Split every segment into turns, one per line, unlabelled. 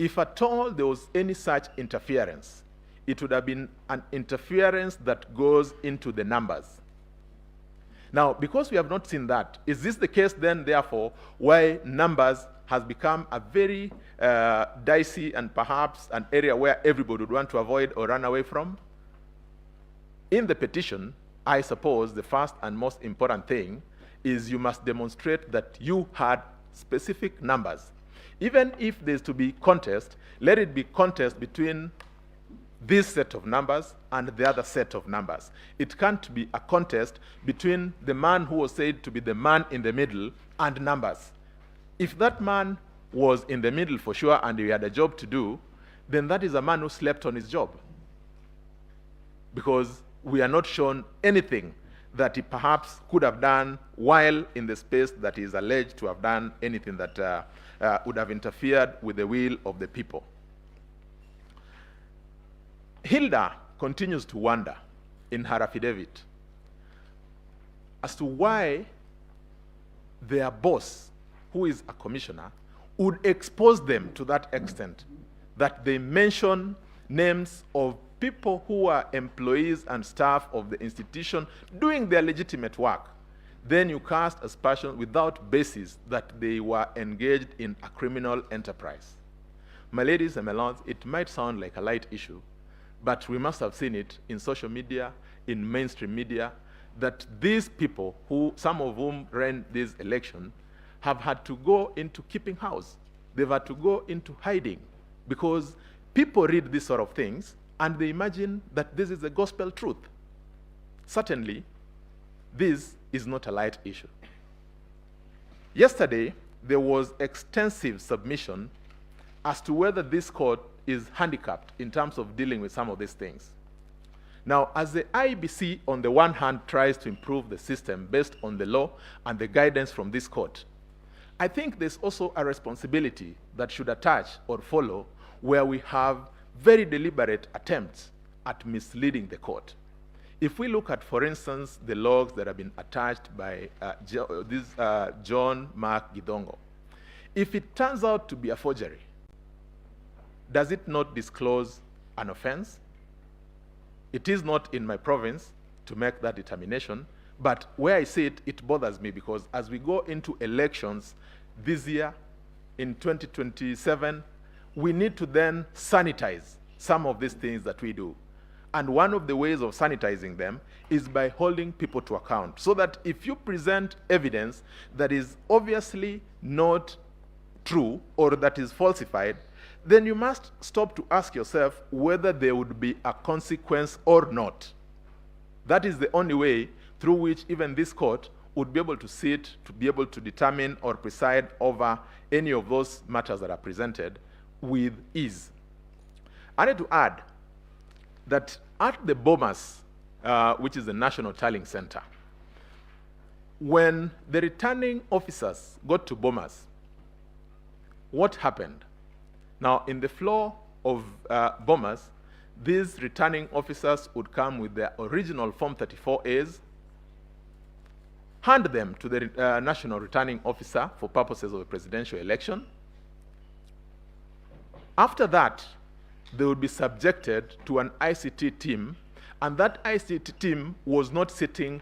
If at all there was any such interference, it would have been an interference that goes into the numbers. Now, because we have not seen that, is this the case then, therefore, why numbers has become a very dicey and perhaps an area where everybody would want to avoid or run away from? In the petition, I suppose the first and most important thing is you must demonstrate that you had specific numbers. Even if there's to be contest, let it be contest between this set of numbers and the other set of numbers. It can't be a contest between the man who was said to be the man in the middle and numbers. If that man was in the middle for sure and he had a job to do, then that is a man who slept on his job. Because we are not shown anything that he perhaps could have done while in the space that he is alleged to have done anything that would have interfered with the will of the people. Hilda continues to wonder in her affidavit as to why their boss, who is a commissioner, would expose them to that extent, that they mention names of people who are employees and staff of the institution doing their legitimate work. Then you cast aspersion without basis that they were engaged in a criminal enterprise. My ladies and my lords, it might sound like a light issue, but we must have seen it in social media, in mainstream media, that these people, who some of whom ran this election, have had to go into keeping house. They've had to go into hiding because people read these sort of things and they imagine that this is the gospel truth. Certainly, this is not a light issue. Yesterday, there was extensive submission as to whether this court is handicapped in terms of dealing with some of these things. Now, as the IBC on the one hand tries to improve the system based on the law and the guidance from this court, I think there's also a responsibility that should attach or follow where we have very deliberate attempts at misleading the court. If we look at, for instance, the logs that have been attached by John Mark Gidongo, if it turns out to be a forgery, does it not disclose an offense? It is not in my province to make that determination, but where I see it, it bothers me because as we go into elections this year, in 2027, we need to then sanitize some of these things that we do. And one of the ways of sanitizing them is by holding people to account, so that if you present evidence that is obviously not true or that is falsified, then you must stop to ask yourself whether there would be a consequence or not. That is the only way through which even this court would be able to sit, to be able to determine or preside over any of those matters that are presented with ease. I need to add that at the Bomas, which is the National Tallying Center, when the returning officers got to Bomas, what happened? Now, in the floor of Bomas, these returning officers would come with their original Form 34As, hand them to the national returning officer for purposes of a presidential election. After that, they would be subjected to an ICT team, and that ICT team was not sitting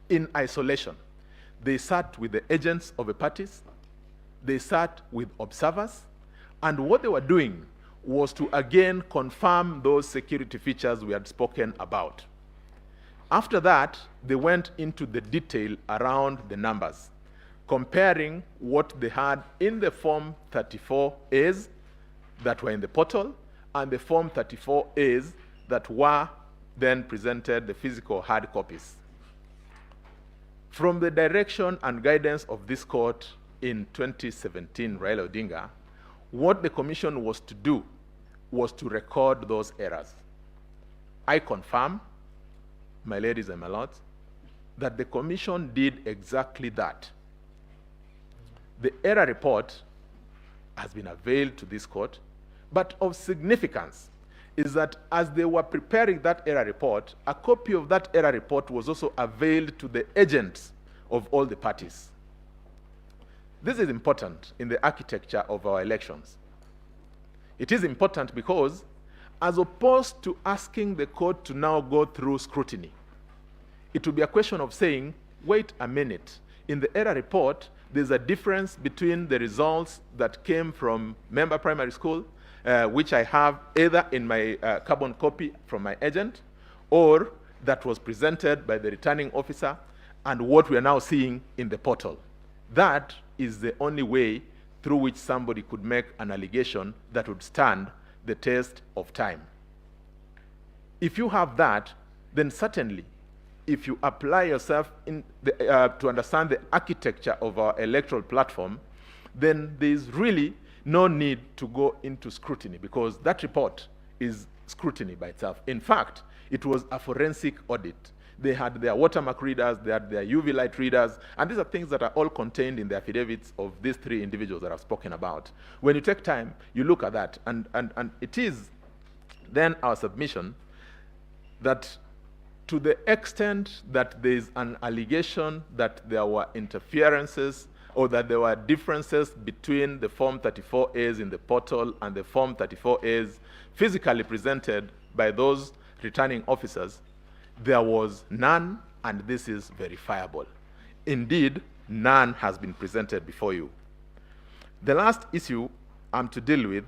in isolation. They sat with the agents of the parties, they sat with observers, and what they were doing was to again confirm those security features we had spoken about. After that, they went into the detail around the numbers, comparing what they had in the Form 34As that were in the portal and the Form 34As that were then presented, the physical hard copies. From the direction and guidance of this court in 2017, Raila Odinga, what the commission was to do was to record those errors. I confirm, my ladies and my lords, that the commission did exactly that. The error report has been availed to this court, but of significance is that as they were preparing that error report, a copy of that error report was also availed to the agents of all the parties. This is important in the architecture of our elections. It is important because, as opposed to asking the court to now go through scrutiny, it will be a question of saying, wait a minute, in the error report, there's a difference between the results that came from member primary school, which I have either in my carbon copy from my agent, or that was presented by the returning officer, and what we are now seeing in the portal. That is the only way through which somebody could make an allegation that would stand the test of time. If you have that, then certainly, if you apply yourself to understand the architecture of our electoral platform, then there's really no need to go into scrutiny, because that report is scrutiny by itself. In fact, it was a forensic audit. They had their watermark readers, they had their UV light readers, and these are things that are all contained in the affidavits of these three individuals that I've spoken about. When you take time, you look at that, and it is then our submission that to the extent that there is an allegation that there were interferences or that there were differences between the Form 34As in the portal and the Form 34As physically presented by those returning officers, there was none, and this is verifiable. Indeed, none has been presented before you. The last issue I'm to deal with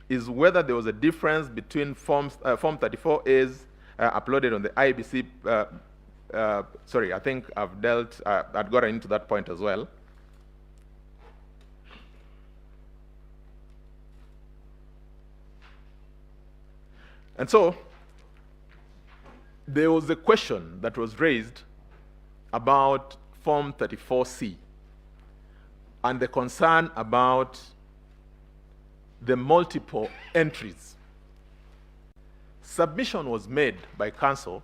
is whether there was a difference between Form 34As uploaded on the IBC. Sorry, I think I've gotten into that point as well. And so, there was a question that was raised about Form 34C and the concern about the multiple entries. Submission was made by counsel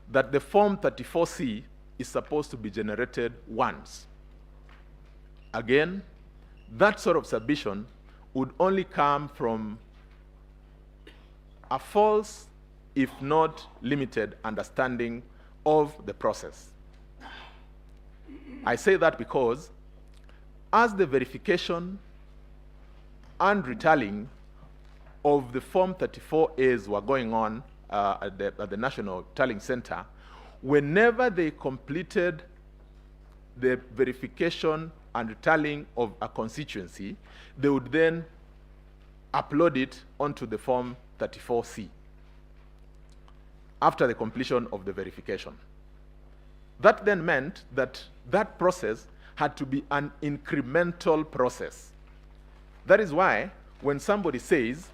that the Form 34C is supposed to be generated once. Again, that sort of submission would only come from a false, if not limited, understanding of the process. I say that because as the verification and retallying of the Form 34As were going on at the National Tallying Center, whenever they completed the verification and retallying of a constituency, they would then upload it onto the Form 34C after the completion of the verification. That then meant that that process had to be an incremental process. That is why when somebody says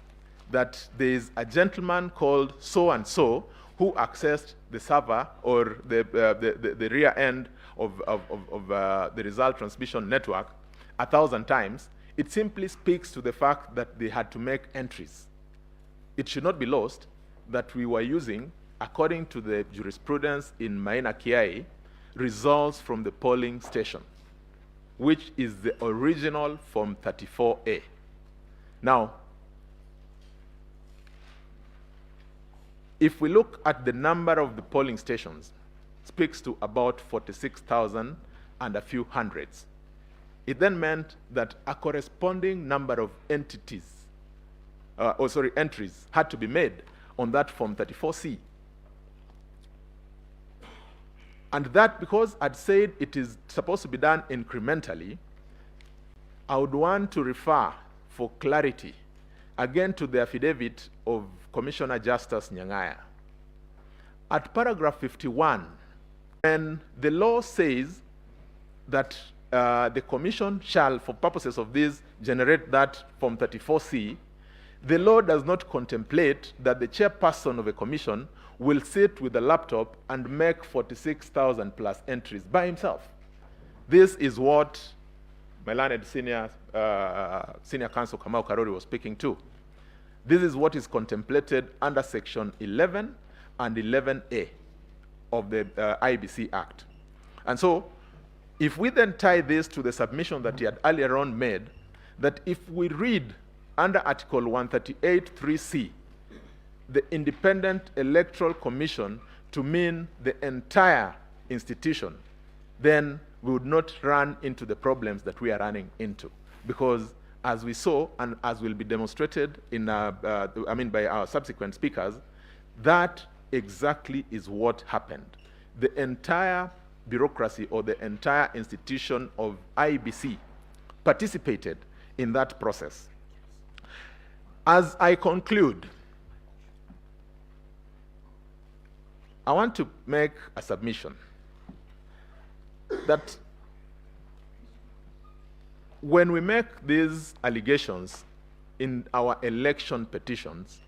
that there is a gentleman called so-and-so who accessed the server or the rear end of the result transmission network 1,000 times, it simply speaks to the fact that they had to make entries. It should not be lost that we were using, according to the jurisprudence in Maina Kiai, results from the polling station, which is the original Form 34A. Now, if we look at the number of the polling stations, it speaks to about 46,000 and a few hundreds. It then meant that a corresponding number of entries had to be made on that Form 34C. And that, because I'd said it is supposed to be done incrementally, I would want to refer, for clarity, again to the affidavit of Commissioner Justice Nyang'aya. At paragraph 51, when the law says that the commission shall, for purposes of this, generate that Form 34C, the law does not contemplate that the chairperson of a commission will sit with a laptop and make 46,000 plus entries by himself. This is what my learned senior counsel Kamau Karori was speaking to. This is what is contemplated under Section 11 and 11A of the IBC Act. And so, if we then tie this to the submission that he had earlier on made, that if we read under Article 138(3)(c), the Independent Electoral Commission to mean the entire institution, then we would not run into the problems that we are running into. Because as we saw and as will be demonstrated in, by our subsequent speakers, that exactly is what happened. The entire bureaucracy or the entire institution of IEBC participated in that process. As I conclude, I want to make a submission that when we make these allegations in our election petitions,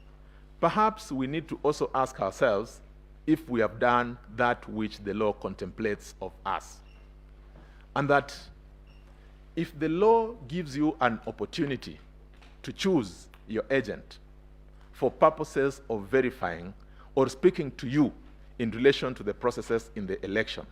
perhaps we need to also ask ourselves if we have done that which the law contemplates of us. And that if the law gives you an opportunity to choose your agent for purposes of verifying or speaking to you in relation to the processes in the election,